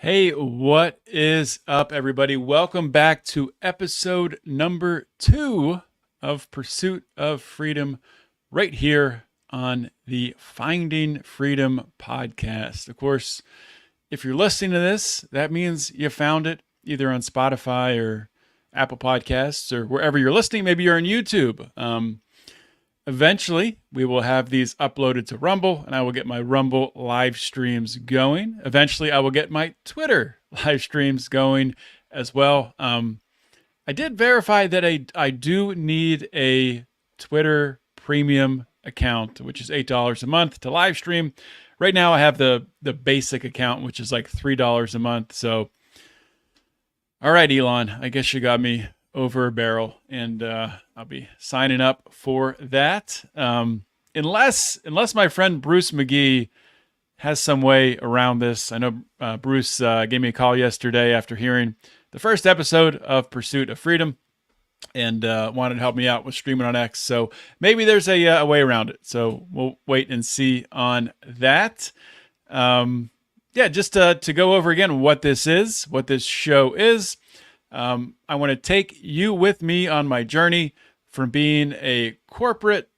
Hey, what is up, everybody? Welcome back to episode number 2 of Pursuit of Freedom, right here on the Finding Freedom podcast. Of course, if you're listening to this, that means you found it either on Spotify or Apple Podcasts or wherever you're listening. Maybe you're on YouTube. Eventually, we will have these uploaded to Rumble, and I will get my Rumble live streams going. Eventually, I will get my Twitter live streams going as well. I did verify that I do need a Twitter premium account, which is $8 a month to live stream. Right now, I have the basic account, which is like $3 a month. So, all right, Elon, I guess you got me over a barrel, and I'll be signing up for that. Unless my friend Bruce McGee has some way around this. I know Bruce gave me a call yesterday after hearing the first episode of Pursuit of Freedom and wanted to help me out with streaming on X. So maybe there's a way around it. So we'll wait and see on that. Just to go over again what this is, what this show is. I want to take you with me on my journey from being a corporate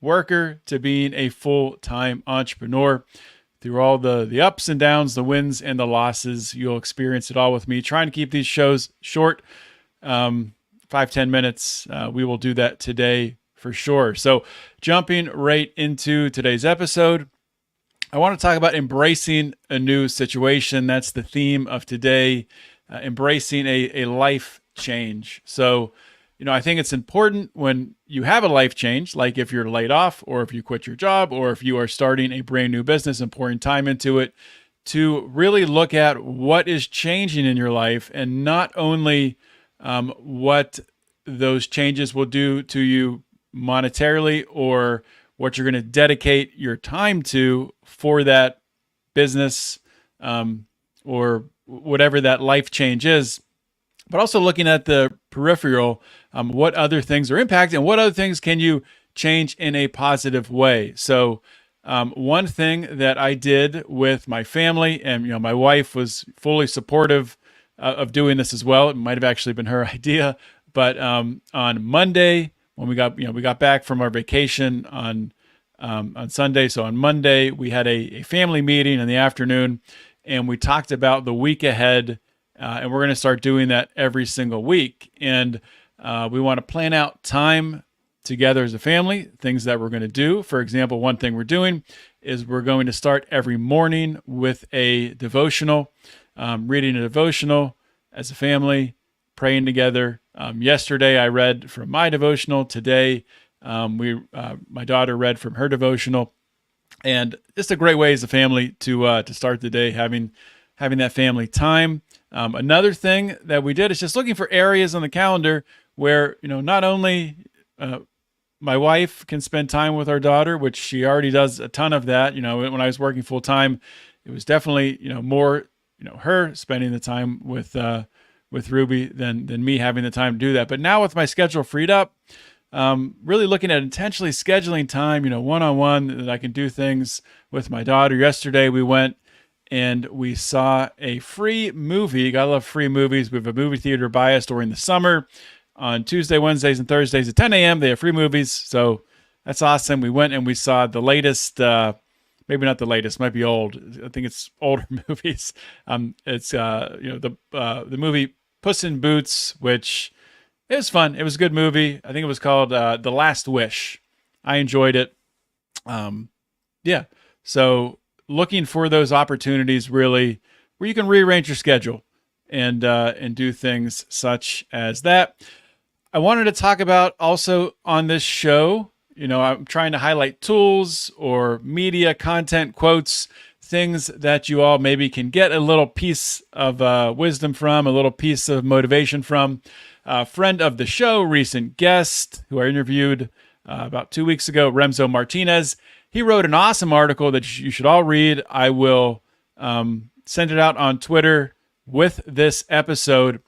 worker to being a full-time entrepreneur. Through all the ups and downs, the wins and the losses, you'll experience it all with me. Trying to keep these shows short, 5-10 minutes. We will do that today for sure. So jumping right into today's episode, I want to talk about embracing a new situation. That's the theme of today. Embracing a life change. So, I think it's important when you have a life change, like if you're laid off or if you quit your job or if you are starting a brand new business and pouring time into it, to really look at what is changing in your life and not only what those changes will do to you monetarily or what you're going to dedicate your time to for that business or whatever that life change is, but also looking at the peripheral, what other things are impacting and what other things can you change in a positive way. So one thing that I did with my family, and my wife was fully supportive of doing this as well. It might have actually been her idea, but on Monday when we got back from our vacation on Sunday, so on Monday we had a family meeting in the afternoon. And we talked about the week ahead, and we're going to start doing that every single week. And we want to plan out time together as a family, things that we're going to do. For example, one thing we're doing is we're going to start every morning with a devotional, reading a devotional as a family, praying together. Yesterday, I read from my devotional. Today, my daughter read from her devotional. And it's a great way as a family to start the day, having that family time. Another thing that we did is just looking for areas on the calendar where, not only my wife can spend time with our daughter, which she already does a ton of that. When I was working full time, it was definitely, more, her spending the time with Ruby than me having the time to do that. But now with my schedule freed up, really looking at intentionally scheduling time, one-on-one, that I can do things with my daughter. Yesterday, we went and we saw a free movie. Gotta love free movies. We have a movie theater by us during the summer. On Tuesday, Wednesdays, and Thursdays at 10 a.m., they have free movies. So that's awesome. We went and we saw the latest, maybe not the latest, might be old. I think it's older movies. It's the movie Puss in Boots, which it was fun. It was a good movie. I think it was called The Last Wish. I enjoyed it. So looking for those opportunities really where you can rearrange your schedule and do things such as that. I wanted to talk about also on this show, I'm trying to highlight tools or media content, quotes, things that you all maybe can get a little piece of wisdom from, a little piece of motivation from. Friend of the show, recent guest who I interviewed about 2 weeks ago, Remso Martinez. He wrote an awesome article that you should all read. I will send it out on Twitter with this episode.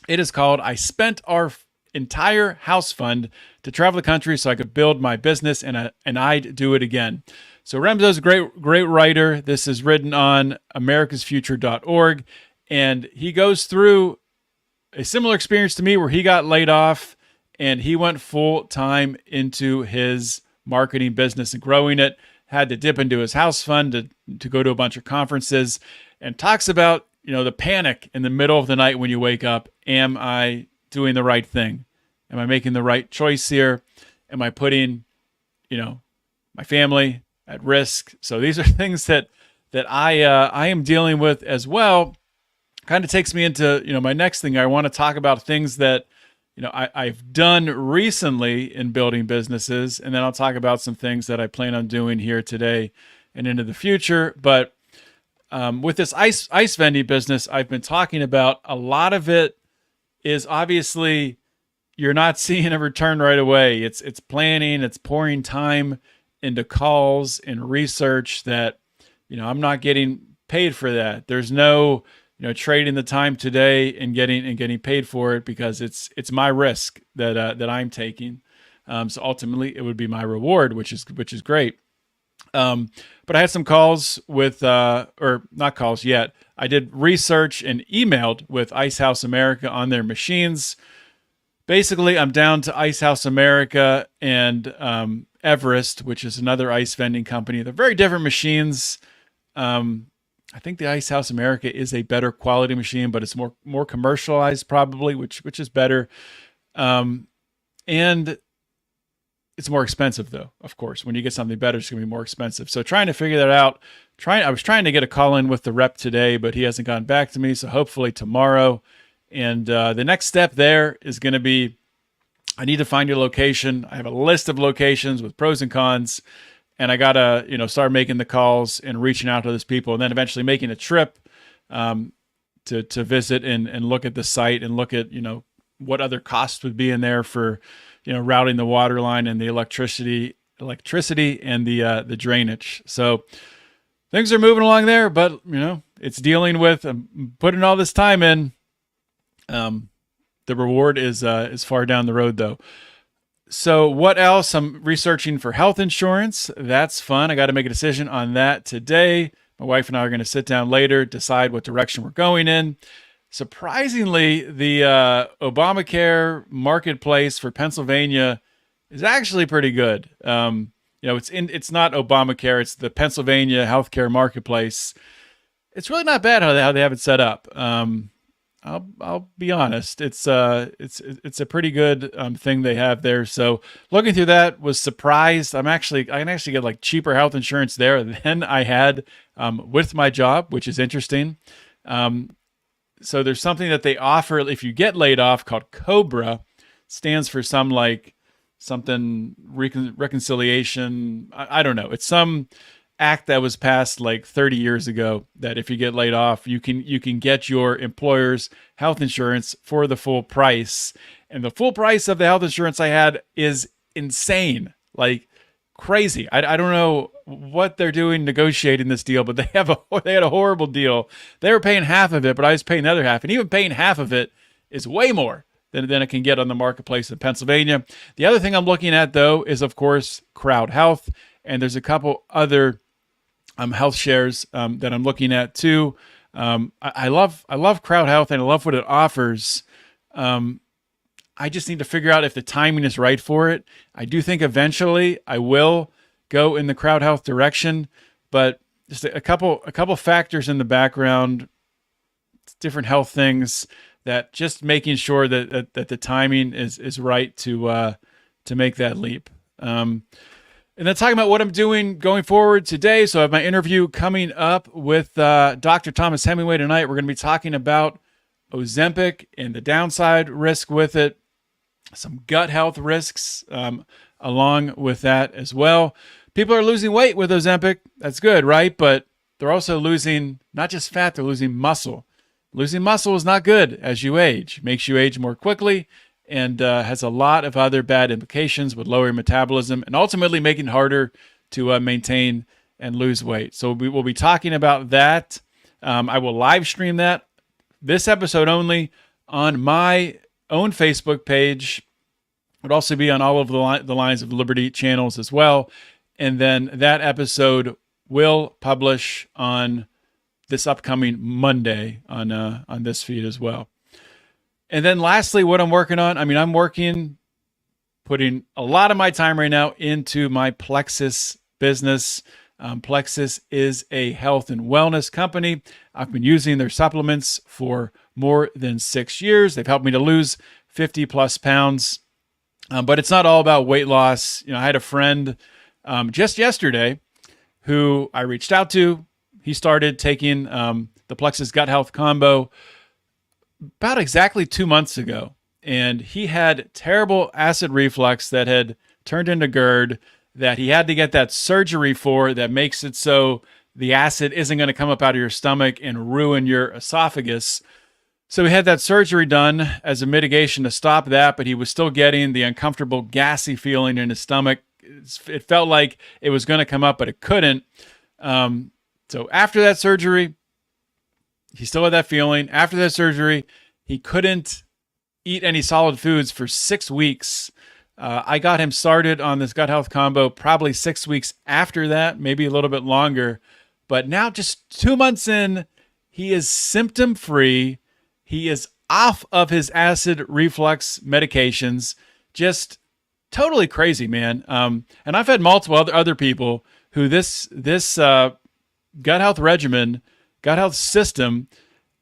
It is called "I Spent Our Entire House Fund to Travel the Country So I Could Build My Business and I'd Do It Again." So Remso's a great writer. This is written on americasfuture.org. And he goes through a similar experience to me where he got laid off and he went full time into his marketing business and growing it, had to dip into his house fund to go to a bunch of conferences, and talks about, the panic in the middle of the night when you wake up. Am I doing the right thing? Am I making the right choice here? Am I putting, my family at risk? So these are things that I am dealing with as well. Kind of takes me into, my next thing. I want to talk about things that, I've done recently in building businesses, and then I'll talk about some things that I plan on doing here today and into the future. But with this ice vending business I've been talking about, a lot of it is obviously you're not seeing a return right away. It's planning, it's pouring time into calls and research that, I'm not getting paid for that. There's no, trading the time today and getting paid for it, because it's my risk that I'm taking. So ultimately it would be my reward, which is great. But I had some calls with, or not calls yet. I did research and emailed with Ice House America on their machines. Basically, I'm down to Ice House America and Everest, which is another ice vending company. They're very different machines. I think the Ice House America is a better quality machine, but it's more commercialized probably, which is better. And it's more expensive though, of course. When you get something better, it's going to be more expensive. So trying to figure that out. I was trying to get a call in with the rep today, but he hasn't gotten back to me. So hopefully tomorrow. And the next step there is going to be, I need to find your location. I have a list of locations with pros and cons, and I got to, start making the calls and reaching out to those people, and then eventually making a trip to visit and look at the site and look at, what other costs would be in there for, routing the water line and the electricity and the drainage. So things are moving along there, but it's dealing with putting all this time in. The reward is far down the road though. So what else? I'm researching for health insurance. That's fun. I got to make a decision on that today. My wife and I are going to sit down later, decide what direction we're going in. Surprisingly, the Obamacare marketplace for Pennsylvania is actually pretty good. It's not Obamacare. It's the Pennsylvania healthcare marketplace. It's really not bad how they have it set up. I'll be honest. It's a pretty good thing they have there. So looking through that, was surprised. I can actually get like cheaper health insurance there than I had with my job, which is interesting. So there's something that they offer if you get laid off called COBRA. Stands for something reconciliation. I don't know. It's some act that was passed like 30 years ago that if you get laid off, you can get your employer's health insurance for the full price. And the full price of the health insurance I had is insane, like crazy. I don't know what they're doing negotiating this deal, but they had a horrible deal. They were paying half of it, but I was paying the other half. And even paying half of it is way more than it can get on the marketplace in Pennsylvania. The other thing I'm looking at though is of course Crowd Health. And there's a couple other health shares that I'm looking at too. I love Crowd Health and I love what it offers. I just need to figure out if the timing is right for it. I do think eventually I will go in the Crowd Health direction, but just a couple factors in the background, different health things that just making sure that the timing is right to make that leap. And then talking about what I'm doing going forward today. So I have my interview coming up with Dr. Thomas Hemingway tonight. We're going to be talking about Ozempic and the downside risk with it, some gut health risks along with that as well. People are losing weight with Ozempic. That's good, right? But they're also losing not just fat, they're losing muscle. Losing muscle is not good as you age. It makes you age more quickly and has a lot of other bad implications with lower metabolism and ultimately making it harder to maintain and lose weight. So we will be talking about that. I will live stream that, this episode only, on my own Facebook page. It would also be on all of the Lines of Liberty channels as well. And then that episode will publish on this upcoming Monday on this feed as well. And then lastly, what I'm working on, putting a lot of my time right now into my Plexus business. Plexus is a health and wellness company. I've been using their supplements for more than 6 years. They've helped me to lose 50 plus pounds. But it's not all about weight loss. I had a friend just yesterday who I reached out to. He started taking the Plexus Gut Health Combo about exactly 2 months ago. And he had terrible acid reflux that had turned into GERD that he had to get that surgery for that makes it so the acid isn't going to come up out of your stomach and ruin your esophagus. So he had that surgery done as a mitigation to stop that, but he was still getting the uncomfortable gassy feeling in his stomach. It felt like it was going to come up, but it couldn't. So after that surgery, he still had that feeling. After that surgery, he couldn't eat any solid foods for 6 weeks. I got him started on this gut health combo probably 6 weeks after that, maybe a little bit longer. But now just 2 months in, he is symptom free. He is off of his acid reflux medications. Just totally crazy, man. And I've had multiple other people who this gut health regimen, gut health system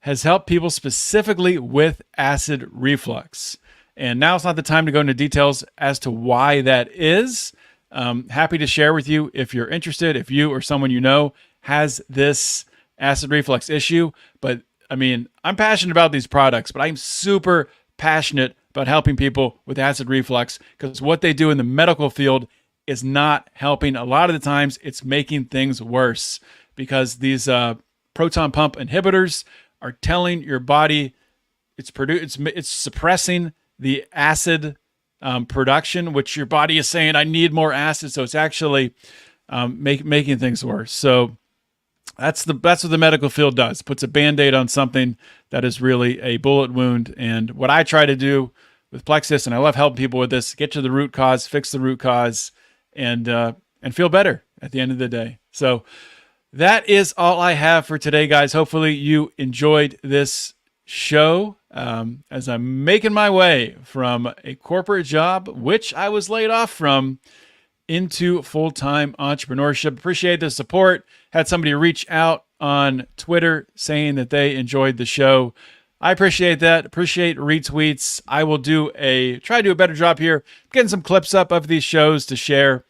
has helped people specifically with acid reflux. And now it's not the time to go into details as to why that is. Happy to share with you if you're interested, if you or someone you know has this acid reflux issue. But I'm passionate about these products, but I'm super passionate about helping people with acid reflux because what they do in the medical field is not helping. A lot of the times it's making things worse because these proton pump inhibitors are telling your body it's suppressing the acid production, which your body is saying, I need more acid. So it's actually making things worse. So that's what the medical field does. Puts a Band-Aid on something that is really a bullet wound. And what I try to do with Plexus, and I love helping people with this, get to the root cause, fix the root cause, and feel better at the end of the day. So that is all I have for today, guys. Hopefully you enjoyed this show as I'm making my way from a corporate job, which I was laid off from, into full-time entrepreneurship. Appreciate the support. Had somebody reach out on Twitter saying that they enjoyed the show. I appreciate that. Appreciate retweets. I will try to do a better job here, getting some clips up of these shows to share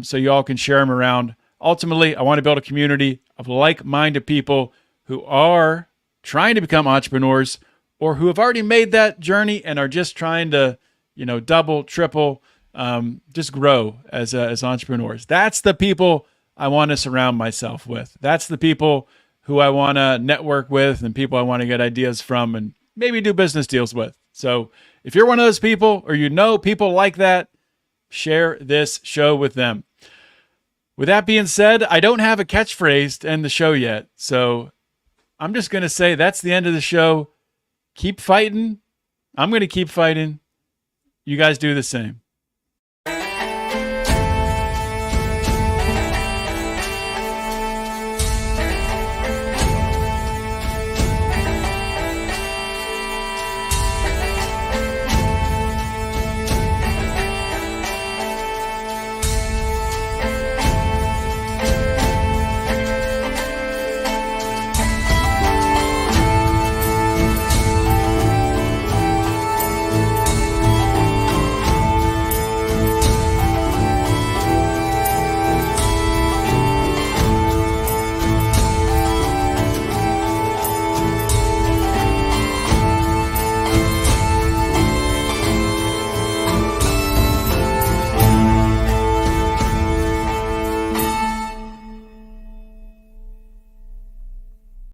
so you all can share them around. Ultimately, I want to build a community of like-minded people who are trying to become entrepreneurs or who have already made that journey and are just trying to, double, triple, just grow as entrepreneurs. That's the people I want to surround myself with. That's the people who I want to network with and people I want to get ideas from and maybe do business deals with. So if you're one of those people or people like that, share this show with them. With that being said, I don't have a catchphrase to end the show yet. So I'm just going to say that's the end of the show. Keep fighting. I'm going to keep fighting. You guys do the same.